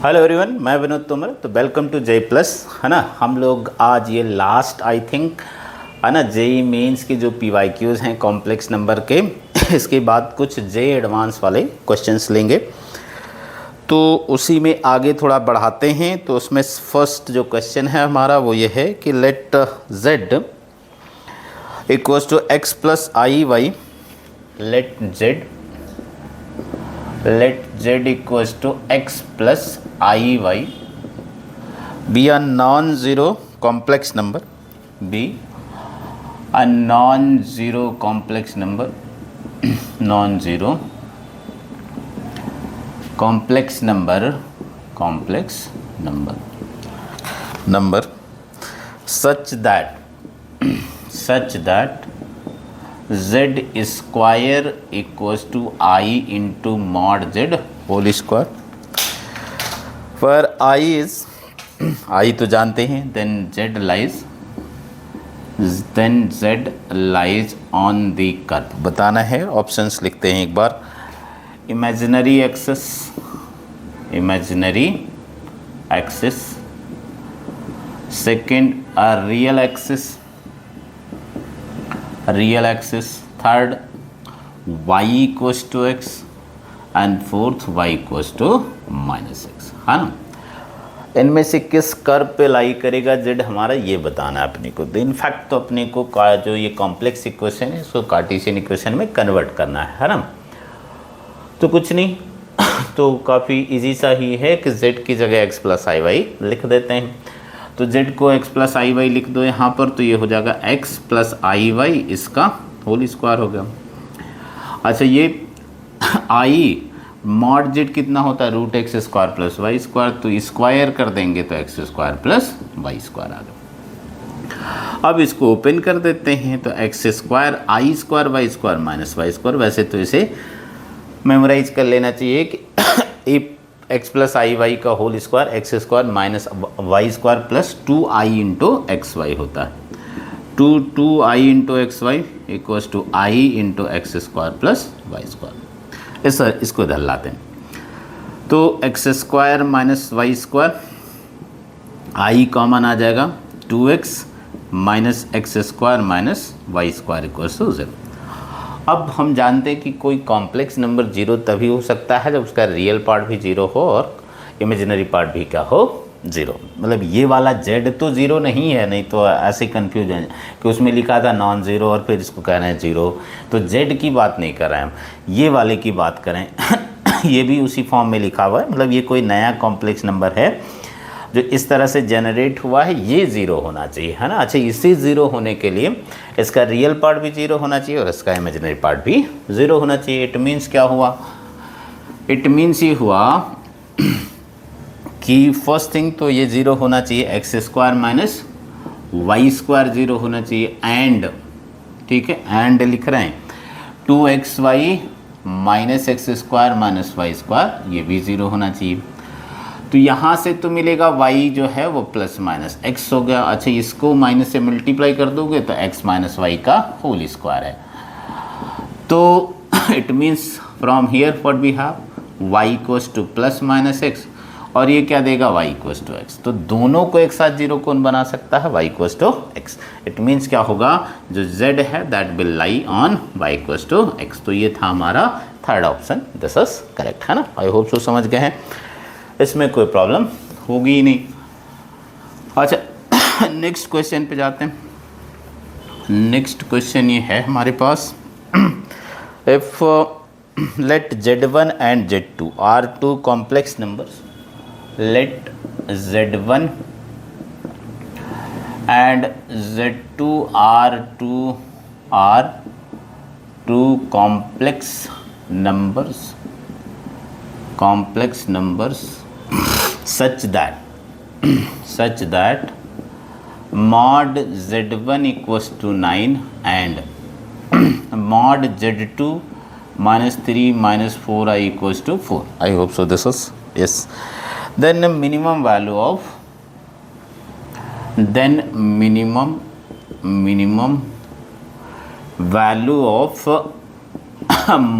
Hello everyone, मैं विनोद तोमर। तो welcome to J plus, है ना। हम लोग आज ये लास्ट आई थिंक है ना जेई मेंस के जो पीवाईक्यूज़ हैं कॉम्प्लेक्स नंबर के इसके बाद कुछ जे एडवांस वाले क्वेश्चंस लेंगे। तो उसी में आगे थोड़ा बढ़ाते हैं। तो उसमें फर्स्ट जो क्वेश्चन है हमारा वो ये है कि let z equals to x plus i y, let z equals to x plus iy be a non-zero complex number, be a non-zero complex number non-zero complex number such that z square equals to I into mod z whole square, where I is I तो जानते हैं, then z lies on the curve। बताना है, options लिखते हैं एक बार। Imaginary axis, second real axis, third y equals to x and fourth y equals to -x, है ना। इनमें से किस कर्व पे लाई करेगा z हमारा, ये बताना है अपने को। तो इनफैक्ट तो अपने को का जो ये कॉम्प्लेक्स इक्वेशन है इसको कार्टेशियन इक्वेशन में कन्वर्ट करना है ना। तो कुछ नहीं तो काफ़ी इजी सा ही है कि z की जगह x प्लस आई वाई लिख देते हैं। तो z को x प्लस आई वाई लिख दो यहाँ पर, तो ये हो जाएगा x प्लस आई वाई, इसका होल स्क्वायर हो गया। अच्छा, ये i मॉड z कितना होता है, root x square plus y square, तो स्क्वायर कर देंगे तो x square plus y square आ गया। अब इसको ओपन कर देते हैं तो x square i square y square minus y square. वैसे तो इसे मेमोराइज कर लेना चाहिए कि एक्स प्लस आई वाई का whole square x square minus y square plus 2i into x y होता है। 2i into x y equals to i into x square plus y square. इसको इधर लाते हैं तो x square minus y square, i common आ जाएगा, 2x minus x square minus y square equals to 0। अब हम जानते हैं कि कोई कॉम्प्लेक्स नंबर जीरो तभी हो सकता है जब उसका रियल पार्ट भी जीरो हो और इमेजिनरी पार्ट भी क्या हो, जीरो। मतलब ये वाला z तो ज़ीरो नहीं है, नहीं तो ऐसे कंफ्यूज है कि उसमें लिखा था नॉन ज़ीरो और फिर इसको कह रहे हैं ज़ीरो। तो z की बात नहीं कर रहे हैं हम, ये वाले की बात करें ये भी उसी फॉर्म में लिखा हुआ है। मतलब ये कोई नया कॉम्प्लेक्स नंबर है जो इस तरह से जनरेट हुआ है, ये ज़ीरो होना चाहिए, है ना। अच्छा, इसी ज़ीरो होने के लिए इसका रियल पार्ट भी ज़ीरो होना चाहिए और इसका इमेजिनरी पार्ट भी ज़ीरो होना चाहिए। इट मीन्स क्या हुआ, इट मीन्स ये हुआ कि फर्स्ट थिंग तो ये ज़ीरो होना चाहिए, x square minus y square zero होना चाहिए, एंड ठीक है, एंड लिख रहे हैं 2xy minus x square minus y square, ये भी ज़ीरो होना चाहिए। तो यहाँ से तो मिलेगा y जो है वो प्लस माइनस x हो गया। अच्छा, इसको माइनस से मल्टीप्लाई कर दोगे तो x माइनस वाई का होल स्क्वायर है। तो it means from here what we have y equals to plus minus x, और ये क्या देगा y इक्वल्स टू एक्स। तो दोनों को एक साथ जीरो कौन बना सकता है, y equals to x. It means क्या होगा, जो z है that will lie on y equals to x. तो ये था हमारा third option, this is correct, है ना। आई होप सो समझ गए हैं, इसमें कोई प्रॉब्लम होगी ही नहीं। अच्छा, नेक्स्ट क्वेश्चन पे जाते हैं। नेक्स्ट क्वेश्चन ये है हमारे पास, if let z1 and z2 are two complex numbers, let z1 and z2 are two complex numbers such that mod z1 equals to 9 and mod z2 minus 3 minus 4i equals to 4. I hope so this is yes. Then minimum value of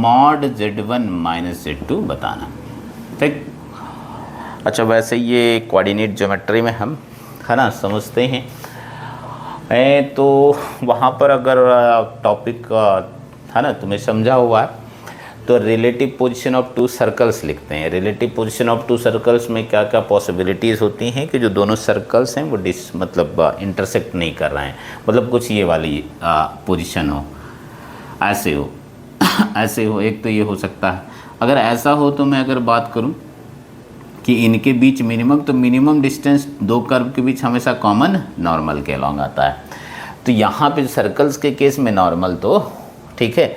mod z1 minus z2 बताना। ठीक, अच्छा, वैसे ये coordinate geometry में हम है ना समझते हैं तो वहाँ पर अगर टॉपिक है ना तुम्हें समझा हुआ है तो relative position of to circles लिखते हैं। Relative position of to circles में क्या क्या पॉसिबिलिटीज़ होती हैं कि जो दोनों सर्कल्स हैं वो मतलब इंटरसेक्ट नहीं कर रहे हैं, मतलब कुछ ये वाली पोजीशन हो, ऐसे हो ऐसे हो। एक तो ये हो सकता है। अगर ऐसा हो तो मैं अगर बात करूं कि इनके बीच मिनिमम, तो मिनिमम डिस्टेंस दो कर्व के बीच हमेशा कॉमन नॉर्मल के अलॉन्ग आता है। तो यहाँ पे सर्कल्स के केस में नॉर्मल तो ठीक है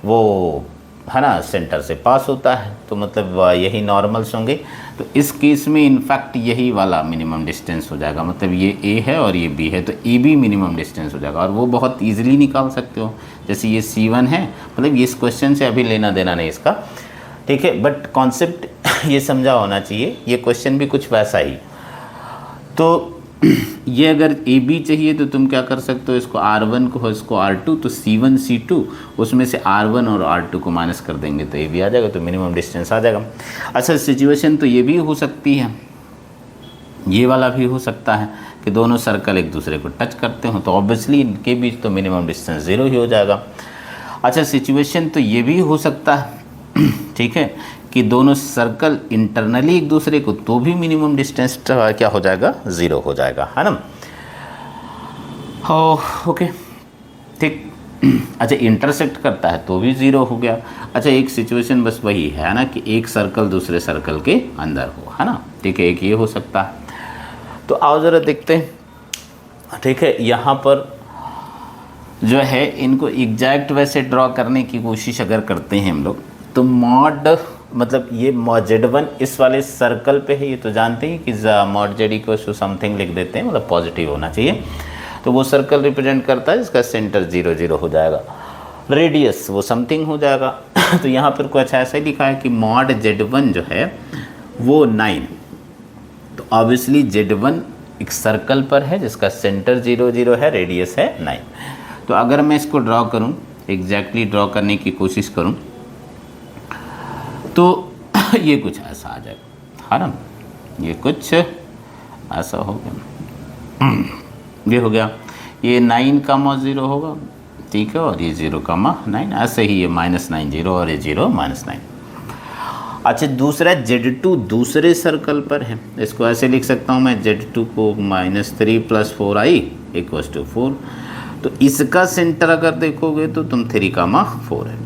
वो है ना सेंटर से पास होता है, तो मतलब यही नॉर्मल्स होंगे। तो इस केस में इनफैक्ट यही वाला मिनिमम डिस्टेंस हो जाएगा, मतलब ये ए है और ये बी है, तो ए बी मिनिमम डिस्टेंस हो जाएगा और वो बहुत ईजिली निकाल सकते हो। जैसे ये C1 है, मतलब ये इस क्वेश्चन से अभी लेना देना नहीं इसका, ठीक है, बट कॉन्सेप्ट ये समझा होना चाहिए। ये क्वेश्चन भी कुछ वैसा ही। तो ये अगर ए बी चाहिए तो तुम क्या कर सकते हो, इसको R1 को इसको R2, तो C1 C2 उसमें से R1 और R2 को माइनस कर देंगे तो ए बी आ जाएगा, तो मिनिमम डिस्टेंस आ जाएगा। अच्छा, सिचुएशन तो ये भी हो सकती है, ये वाला भी हो सकता है कि दोनों सर्कल एक दूसरे को टच करते हो, तो ऑब्वियसली इनके बीच तो मिनिमम डिस्टेंस 0 ही हो जाएगा। अच्छा, सिचुएशन तो ये भी हो सकता है ठीक है कि दोनों सर्कल इंटरनली एक दूसरे को, तो भी मिनिमम डिस्टेंस क्या हो जाएगा, 0 हो जाएगा, है ना। ओके ठीक। अच्छा, इंटरसेक्ट करता है तो भी 0 हो गया। अच्छा, एक सिचुएशन बस वही है ना कि एक सर्कल दूसरे सर्कल के अंदर हो, है ना, ठीक है, एक ये हो सकता है। तो आओ ज़रा देखते हैं, ठीक है, यहाँ पर जो है इनको एग्जैक्ट वैसे ड्रॉ करने की कोशिश अगर करते हैं हम लोग, तो मॉड मतलब ये Z1 इस वाले सर्कल पे है, ये तो जानते हैं कि mod Z equals to something लिख देते हैं, मतलब पॉजिटिव होना चाहिए। तो वो सर्कल रिप्रेजेंट करता है, इसका सेंटर 0 0 हो जाएगा, रेडियस वो समथिंग हो जाएगा। तो यहाँ पर कुछ ऐसा ही लिखा है कि मॉड Z1 जो है वो 9, तो ऑब्वियसली Z1 एक सर्कल पर है जिसका सेंटर 0 0 है, रेडियस है 9। तो अगर मैं इसको ड्रॉ करूँ, एग्जैक्टली ड्रॉ करने की कोशिश करूँ, तो ये कुछ ऐसा आ जाएगा, है ना, ये कुछ ऐसा हो गया, ये हो गया, ये 9,0 होगा, ठीक है, और ये 0,9, ऐसे ही ये -9 0 और ये 0 -9। अच्छा, दूसरा Z2 दूसरे सर्कल पर है, इसको ऐसे लिख सकता हूँ मैं, Z2 को -3 + 4i = 4। तो इसका सेंटर अगर देखोगे तो तुम 3,4 है,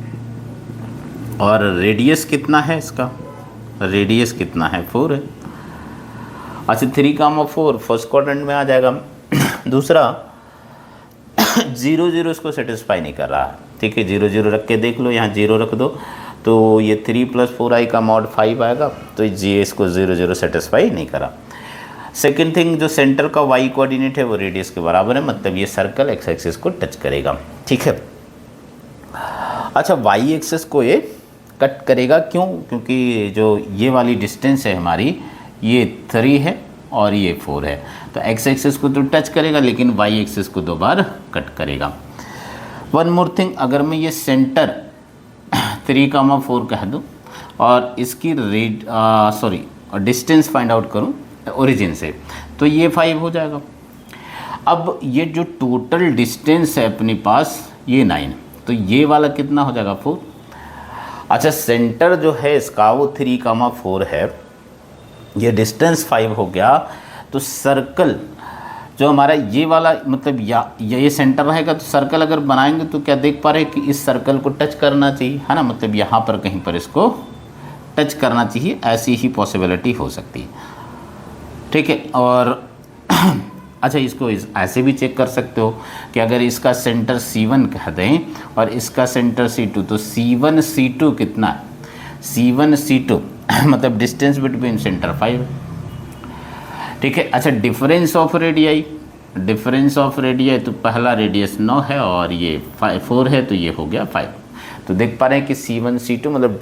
और रेडियस कितना है इसका, रेडियस कितना है, 4 है। अच्छा, 3,4 फर्स्ट क्वाड्रेंट में आ जाएगा। दूसरा 0 0 इसको सेटिस्फाई नहीं कर रहा है, ठीक है, 0 0 रख के देख लो, यहाँ 0 रख दो, तो ये 3 + 4i का मॉड 5 आएगा, तो जी इसको 0 0 सेटिस्फाई नहीं करा। सेकेंड थिंग, जो सेंटर का y कोऑर्डिनेट है वो रेडियस के बराबर है, मतलब ये सर्कल x एक्सिस को टच करेगा, ठीक है। अच्छा, y एक्सिस को ये कट करेगा, क्यों, क्योंकि जो ये वाली डिस्टेंस है हमारी, ये 3 है और ये 4 है, तो x एक्सिस को तो टच करेगा लेकिन y एक्सिस को 2 बार कट करेगा। वन मोर थिंग, अगर मैं ये सेंटर 3,4 कह दूँ और इसकी डिस्टेंस फाइंड आउट करूँ ओरिजिन से, तो ये 5 हो जाएगा। अब ये जो टोटल डिस्टेंस है अपने पास ये 9, तो ये वाला कितना हो जाएगा, 4। अच्छा, सेंटर जो है इसका वो 3,4 है, ये डिस्टेंस 5 हो गया, तो सर्कल जो हमारा ये वाला मतलब ये सेंटर रहेगा, तो सर्कल अगर बनाएंगे तो क्या देख पा रहे हैं कि इस सर्कल को टच करना चाहिए, है ना, मतलब यहाँ पर कहीं पर इसको टच करना चाहिए, ऐसी ही पॉसिबिलिटी हो सकती है, ठीक है। और अच्छा, इसको ऐसे भी चेक कर सकते हो कि अगर इसका सेंटर C1 कह दें और इसका सेंटर C2, तो C1 C2 कितना है, C1 C2 मतलब डिस्टेंस बिटवीन सेंटर 5 है, ठीक है। अच्छा, डिफरेंस ऑफ रेडियाई, तो पहला रेडियस 9 है और ये 4 है, तो ये हो गया 5। तो देख पा रहे हैं कि C1 C2 मतलब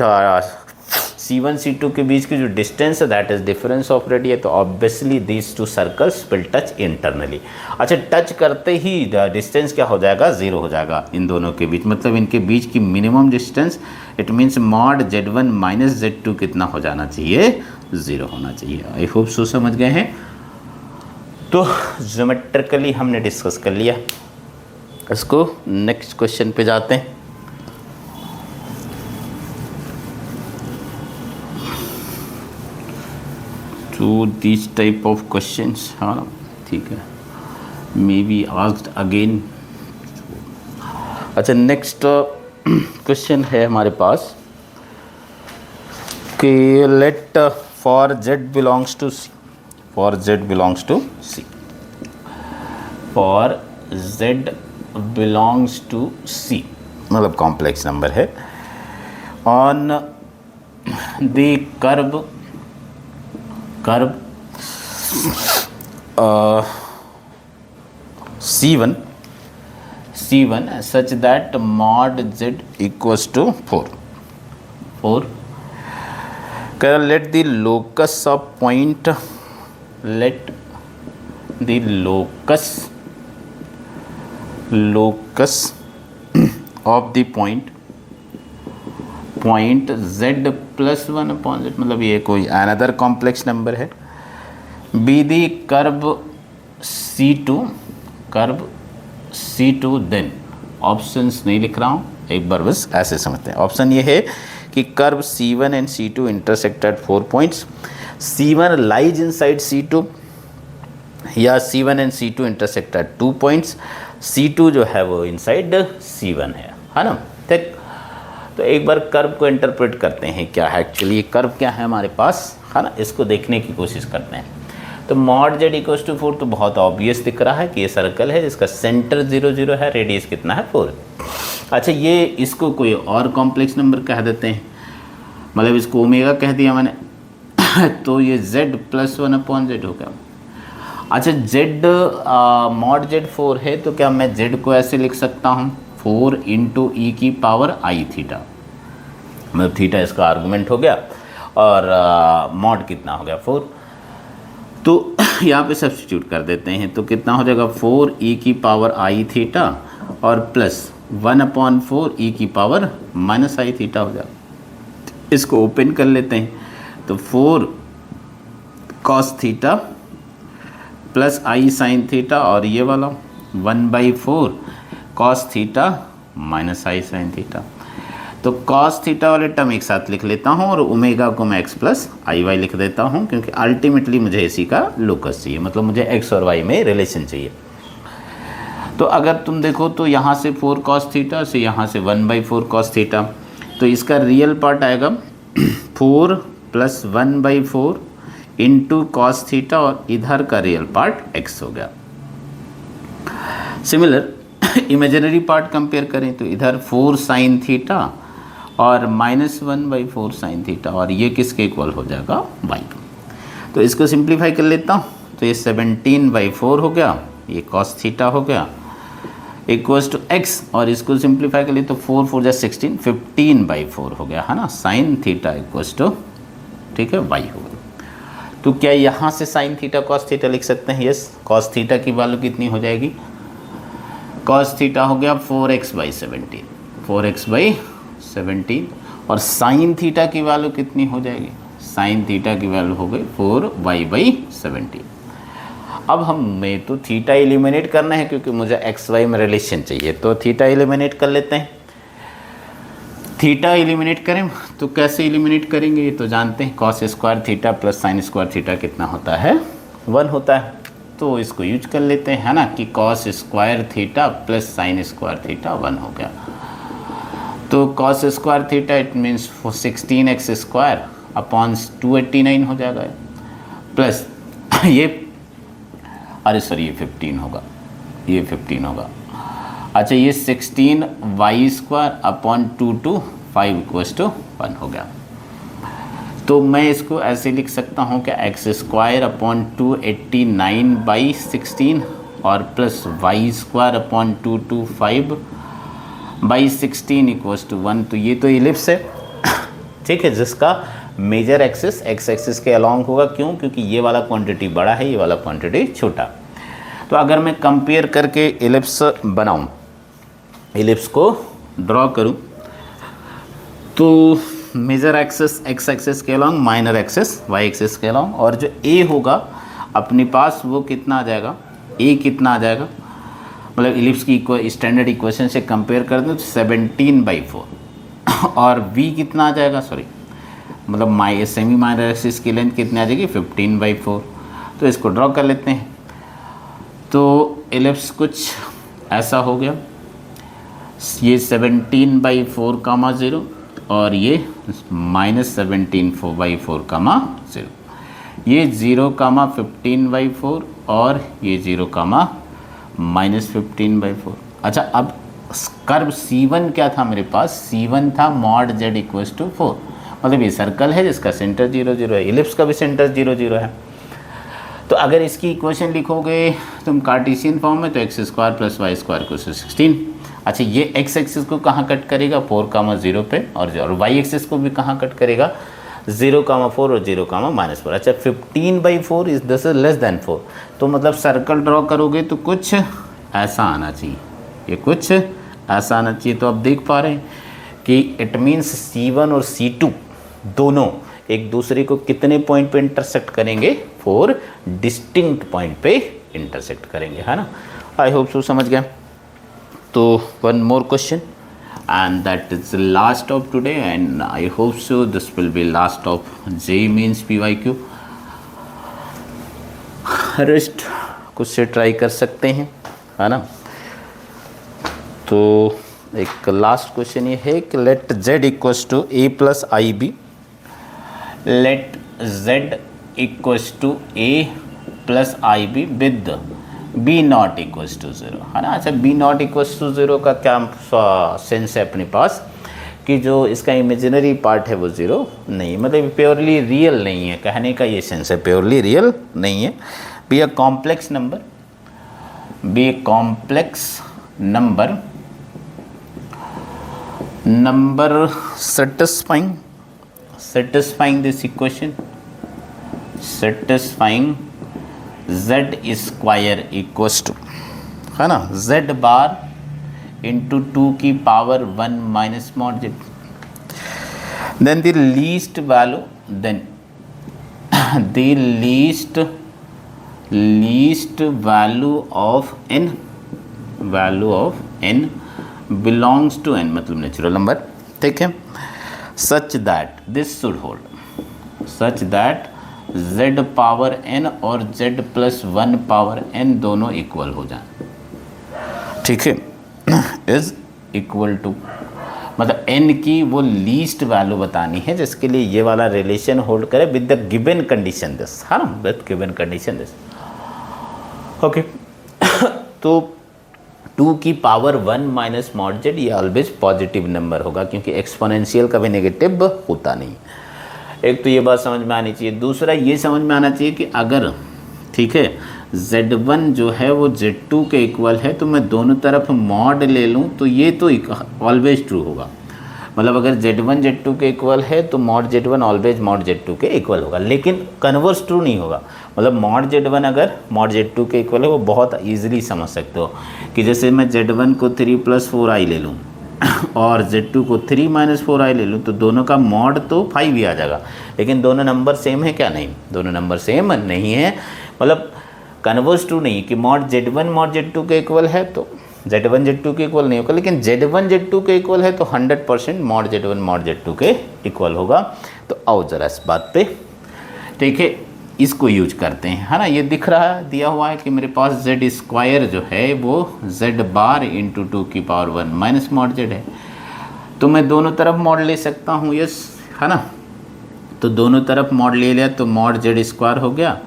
C1 C2 के बीच की जो डिस्टेंस है that is difference of radius, तो obviously these two circles will touch internally. अच्छा, टच करते ही डिस्टेंस क्या हो जाएगा, 0 हो जाएगा इन दोनों के बीच, मतलब इनके बीच की minimum distance, it means mod Z1 - Z2 कितना हो जाना चाहिए, 0 होना चाहिए। आई होप सो समझ गए हैं। तो ज्योमेट्रिकली हमने डिस्कस कर लिया, इसको नेक्स्ट क्वेश्चन पे जाते हैं। तो दिस टाइप ऑफ क्वेश्चंस, हाँ ठीक है, मे बी आस्क्ड अगेन। अच्छा, नेक्स्ट क्वेश्चन है हमारे पास कि let for z belongs to c, for z belongs to c, for z belongs to c, मतलब कॉम्प्लेक्स नंबर है, on the curve C1 such that mod z equals to 4. Let the locus of point, let the locus of the point z plus 1 upon z, मतलब ये कोई another complex number है, be the curve C2 then, options नहीं लिख रहा हूँ, एक बार बस ऐसे समझते हैं। ऑप्शन ये है कि curve C1 and C2 intersect at 4 points, C1 lies inside C2, या C1 and C2 intersect at 2 points, C2 जो है वो इनसाइड C1 है ना। ठीक, तो एक बार कर्व को इंटरप्रेट करते हैं, क्या है एक्चुअली कर्व क्या है हमारे पास, है ना, इसको देखने की कोशिश करते हैं। तो मॉड z इक्वल्स टू 4 तो बहुत ऑब्वियस दिख रहा है कि ये सर्कल है जिसका सेंटर 0 0 है, रेडियस कितना है 4। अच्छा, ये इसको कोई और कॉम्प्लेक्स नंबर कह देते हैं, मतलब इसको ओमेगा कह दिया मैंने तो ये z प्लस 1 अपॉन z हो गया। अच्छा, z मॉड z 4 है तो क्या मैं z को ऐसे लिख सकता हूँ 4 इंटू ई की पावर आई थीटा, मतलब थीटा इसका आर्गूमेंट हो गया और मॉड कितना हो गया 4, तो यहाँ पे सब्स्टिट्यूट कर देते हैं तो कितना हो जाएगा 4 ई की पावर आई थीटा और प्लस 1 अपॉन 4 ई की पावर माइनस आई थीटा हो जाएगा। इसको ओपन कर लेते हैं तो 4 कॉस थीटा प्लस आई साइन थीटा और ये वाला 1/4 कॉस थीटा माइनस आई साइन थीटा। तो कॉस थीटा वाले टर्म एक साथ लिख लेता हूँ और ओमेगा को मैं x प्लस आई वाई लिख देता हूँ, क्योंकि अल्टीमेटली मुझे इसी का लोकस चाहिए, मतलब मुझे x और y में रिलेशन चाहिए। तो अगर तुम देखो तो यहाँ से 4 कॉस थीटा से यहाँ से 1/4 कॉस थीटा, तो इसका रियल पार्ट आएगा 4 प्लस 1/4 इंटू कॉस थीटा और इधर का रियल पार्ट x हो गया। सिमिलर इमेजिनरी पार्ट कंपेयर करें तो इधर 4 साइन थीटा और -1/4 साइन थीटा और ये किसके इक्वल हो जाएगा y। तो इसको सिंप्लीफाई कर लेता हूँ तो ये 17/4 हो गया, ये कॉस थीटा हो गया इक्वल्स टू x, और इसको सिंप्लीफाई कर लिए तो 4 4 16 15/4 हो गया, है ना, साइन थीटा इक्वल्स टू, ठीक है, y हो गया। तो क्या यहाँ से साइन थीटा कॉस थीटा लिख सकते हैं? यस, कॉस थीटा की वैल्यू कितनी हो जाएगी, कॉस थीटा हो गया 4x/17, 4x/17, और साइन थीटा की वैल्यू कितनी हो जाएगी, साइन थीटा की वैल्यू हो गई 4y/17। अब हमें तो थीटा एलिमिनेट करना है क्योंकि मुझे एक्स वाई में रिलेशन चाहिए, तो थीटा एलिमिनेट कर लेते हैं। थीटा एलिमिनेट करें तो कैसे एलिमिनेट करेंगे ये तो जानते हैं, cos square theta plus sine square theta कितना होता है, 1 होता है। तो इसको यूज कर लेते हैं, है ना, कि cos square theta plus sine square theta 1 हो गया। तो cos square theta it means 16x² upon 289 हो जाएगा, प्लस ये, अरे सॉरी ये 15 होगा, ये 15 होगा। अच्छा, ये 16y² अपॉन 225 इक्वल्स टू 1 हो गया। तो मैं इसको ऐसे लिख सकता हूँ कि x² अपॉन 289/16 और plus y² upon 225/16 equals to 1। तो ये तो इलिप्स है, ठीक है, जिसका मेजर एक्सिस एक्स एक्सिस के अलॉन्ग होगा। क्यों? क्योंकि ये वाला क्वांटिटी बड़ा है, ये वाला क्वांटिटी छोटा। तो अगर मैं कंपेयर करके इलिप्स बनाऊं, इलिप्स को ड्रॉ करूं, तो मेजर एक्सेस एक्स एक्सेस के along, minor axis y axis के अलॉन्ग, और जो ए होगा अपने पास वो कितना आ जाएगा, ए कितना आ जाएगा, मतलब इलिप्स की स्टैंडर्ड इक्वेशन से कंपेयर कर दें तो 17/4 और वी कितना आ जाएगा, सॉरी मतलब सेमी माइनर एक्सिस की लेंथ कितनी आ जाएगी 15/4। तो इसको ड्रॉ कर लेते हैं। तो इलिप्स कुछ ऐसा हो गया, ये 17/4 कामा 0 और ये -17/4 0, ये 0 कामा 15/4 और ये 0 कामा -15/4। अच्छा, अब कर्व C1 क्या था मेरे पास, C1 था मॉड z इक्वल्स टू 4, मतलब ये सर्कल है जिसका सेंटर 0 0 है, इलिप्स का भी सेंटर 0 0 है। तो अगर इसकी इक्वेशन लिखोगे तुम कार्टेशियन फॉर्म में तो x² + y² = 16। अच्छा, ये x एक्सिस को कहाँ कट करेगा 4, 0 पे, और y एक्सिस को भी कहाँ कट करेगा 0, 4 और 0, -4। अच्छा, 15/4 is this is less than 4, तो मतलब सर्कल ड्रॉ करोगे तो कुछ ऐसा आना चाहिए, ये कुछ ऐसा आना चाहिए। तो अब देख पा रहे हैं कि इट मीन्स C1 और C2 दोनों एक दूसरे को कितने पॉइंट पे इंटरसेक्ट करेंगे, 4 डिस्टिंक्ट पॉइंट पे इंटरसेक्ट करेंगे, है ना। आई होप सो समझ गए। तो one more question and that is the last of today, and I hope so this will be last of JEE Mains PYQ। Rest कुछ से ट्राई कर सकते हैं, है ना। तो एक लास्ट क्वेश्चन ये है कि let z equals to a + ib, let z equals to a + ib with B0 equals to 0, है ना। अच्छा, B0 इक्वल्स टू 0 का क्या सेंस है अपने पास कि जो इसका इमेजिनरी पार्ट है वो 0 नहीं, मतलब प्योरली रियल नहीं है, कहने का ये सेंस है, प्योरली रियल नहीं है। Be a complex number, be a complex number satisfying this equation, satisfying z² equals to, है ना, z बार इंटू 2 की power 1 minus mod z, then the least value, then the least value of n belongs to n, मतलब natural number, ठीक है, such that this should hold, such that z power n और z + 1 power n दोनों equal हो जाए, ठीक है, is equal to, मतलब n की वो लीस्ट वैल्यू बतानी है जिसके लिए ये वाला रिलेशन होल्ड करे with the given condition this, है ना, with given condition this, okay. तो 2 की पावर 1 माइनस मॉड z ये ऑलवेज पॉजिटिव नंबर होगा क्योंकि एक्सपोनेंशियल कभी नेगेटिव होता नहीं। एक तो ये बात समझ में आनी चाहिए, दूसरा ये समझ में आना चाहिए कि अगर, ठीक है, z1 जो है वो z2 के इक्वल है तो मैं दोनों तरफ मॉड ले लूँ तो ये तो ऑलवेज ट्रू होगा, मतलब अगर z1 z2 के इक्वल है तो mod z1 always mod z2 के इक्वल होगा, लेकिन कन्वर्स ट्रू नहीं होगा, मतलब मॉड z1 अगर मॉड z2 के इक्वल है वो बहुत ईजिली समझ सकते हो कि जैसे मैं z1 को 3 + 4i ले लूँ और z2 को 3 - 4i ले लूँ तो दोनों का मॉड तो 5 ही आ जाएगा, लेकिन दोनों नंबर सेम है क्या, नहीं, दोनों नंबर सेम नहीं है, मतलब कन्वर्स ट्रू नहीं कि मॉड z1 मॉड z2 के इक्वल है तो z1 z2 के इक्वल नहीं होगा, लेकिन z1 z2 के इक्वल है तो 100% मॉड z1 मॉड z2 के इक्वल होगा। तो आओ ज़रा इस बात पे, ठीक है, इसको यूज करते हैं, है ना। ये दिख रहा है, दिया हुआ है कि मेरे पास z² जो है वो z बार इंटू 2 की पावर 1 माइनस मॉड z है, तो मैं दोनों तरफ मॉड ले सकता हूँ, यस, है ना। तो दोनों तरफ मॉड ले लिया तो मॉड z² हो गया,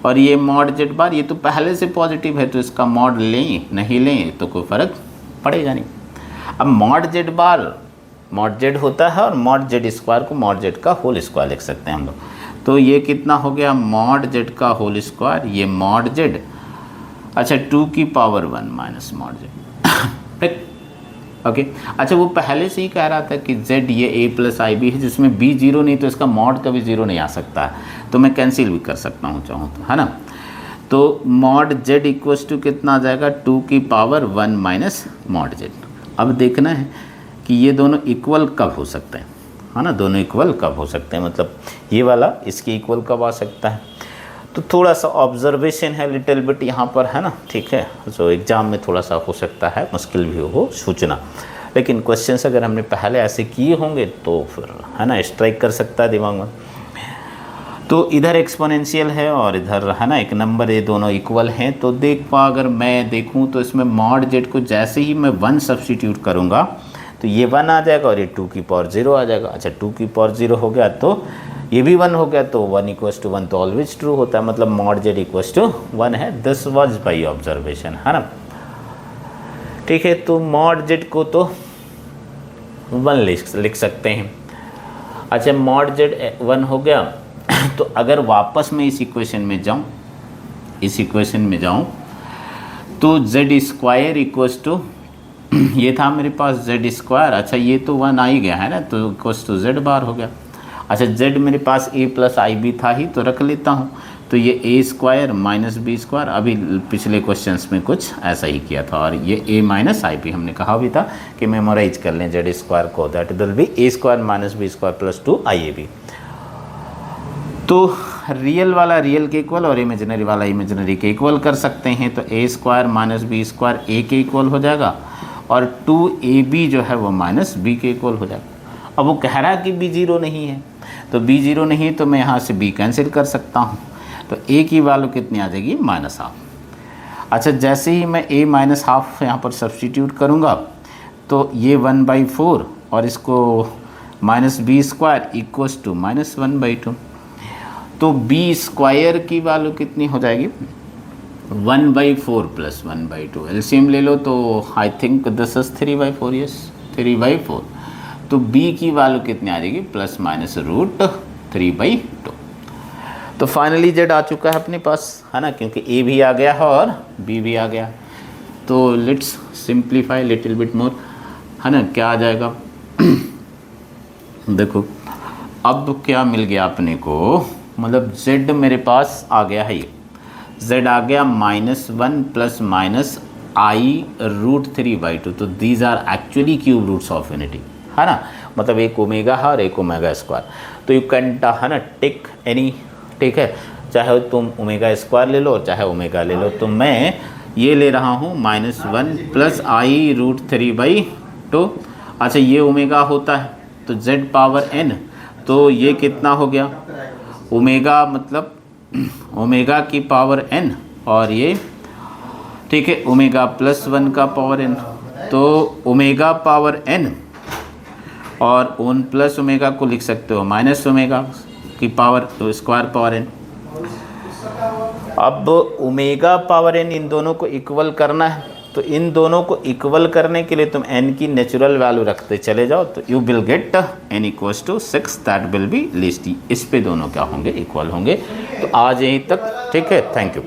और ये मॉड z बार ये तो पहले से पॉजिटिव है तो इसका मॉड लें नहीं लें तो कोई फ़र्क पड़ेगा नहीं। अब मॉड z बार मॉड z होता है और मॉड z² को मॉड z का होल स्क्वायर लिख सकते हैं हम लोग, तो ये कितना हो गया मॉड z का होल स्क्वायर, ये मॉड z, अच्छा 2 की power 1 minus mod z, okay. अच्छा, वो पहले से ही कह रहा था कि z ये a + ib है जिसमें b 0 नहीं तो इसका मॉड कभी 0 नहीं आ सकता है, तो मैं कैंसिल भी कर सकता हूँ चाहूँ तो, है ना। तो मॉड z इक्वल्स टू कितना आ जाएगा 2 की पावर 1 माइनस मॉड z। अब देखना है कि ये दोनों इक्वल कब हो सकते हैं, है ना, दोनों इक्वल कब हो सकते हैं, मतलब ये वाला इसके इक्वल कब आ सकता है। तो थोड़ा सा ऑब्जर्वेशन है लिटिल बिट यहाँ पर, है ना, ठीक है। जो एग्ज़ाम में थोड़ा सा हो सकता है मुश्किल भी हो सोचना, लेकिन क्वेश्चंस अगर हमने पहले ऐसे किए होंगे तो फिर, है ना, स्ट्राइक कर सकता है दिमाग में। तो इधर एक्सपोनेंशियल है और इधर, है ना, एक नंबर, ये दोनों इक्वल हैं। तो देख पा, अगर मैं देखूं तो इसमें मॉड जेड को जैसे ही मैं 1 सब्सटीट्यूट करूंगा तो ये 1 आ जाएगा और ये 2 की पावर 0 आ जाएगा। अच्छा, 2 की पावर 0 हो गया तो ये भी 1 हो गया, तो 1 = 1 तो ऑलवेज ट्रू होता है, मतलब मॉड जेड = 1 है। दिस वाज बाय ऑब्जर्वेशन, है ना, ठीक है। तो मॉड जेड को तो 1 लिख सकते हैं। अच्छा, मॉड जेड 1 हो गया। तो अगर वापस मैं इस इक्वेशन में जाऊं तो z² ये था मेरे पास z²। अच्छा, ये तो 1 आ ही गया है ना, तो z² हो गया। अच्छा, z मेरे पास a + ib था ही, तो रख लेता हूँ। तो ये a² - b², अभी पिछले क्वेश्चंस में कुछ ऐसा ही किया था, और ये a - ib हमने कहा भी था कि मेमोराइज कर लें z² को, that will be a² - b² + 2 iab। तो रियल वाला रियल के इक्वल और इमेजिनरी वाला इमेजिनरी के इक्वल कर सकते हैं। तो a² - b² a के इक्वल हो जाएगा और 2ab जो है वो -b के इक्वल हो जाएगा। अब वो कह रहा है कि b 0 नहीं है, तो b 0 नहीं है तो मैं यहाँ से b कैंसिल कर सकता हूँ। तो a की वैल्यू कितनी आ जाएगी, -½ अच्छा, जैसे ही मैं a -½ यहाँ पर सब्सटीट्यूट करूँगा तो ये 1/4 और इसको -b² = -1/2। तो b² की वैल्यू कितनी हो जाएगी, 1/4 + 1/2। एलसीएम ले लो तो I think this is 3/4, yes 3/4। तो b की वैल्यू कितनी आ जाएगी, ±√3/2। तो फाइनली z आ चुका है अपने पास, है ना, क्योंकि a भी आ गया है और b भी आ गया। तो let's simplify little bit more, है ना, क्या आ जाएगा देखो अब क्या मिल गया अपने को, मतलब z मेरे पास आ गया है, ये z आ गया -1 ± i√3/2। तो these are actually cube roots of unity, है ना, मतलब एक ओमेगा है और एक ओमेगा²। तो यू कैन, है ना, टेक एनी, ठीक है, चाहे तुम ओमेगा² ले लो चाहे ओमेगा ले लो। तो मैं ये ले रहा हूँ -1 + i√3/2। अच्छा, ये ओमेगा होता है तो z⁴n, तो ये कितना हो गया, ओमेगा मतलब ओमेगा की पावर n, और ये, ठीक है, ओमेगा +1 का पावर n। तो ओमेगा पावर n और 1 प्लस ओमेगा को लिख सकते हो -ओमेगा की पावर n। अब ओमेगा पावर n इन दोनों को इक्वल करना है, तो इन दोनों को इक्वल करने के लिए तुम n की नेचुरल वैल्यू रखते चले जाओ, तो you will get n = 6, that will be least. इस पे दोनों क्या होंगे, इक्वल होंगे। तो आज यहीं तक, ठीक है, थैंक यू।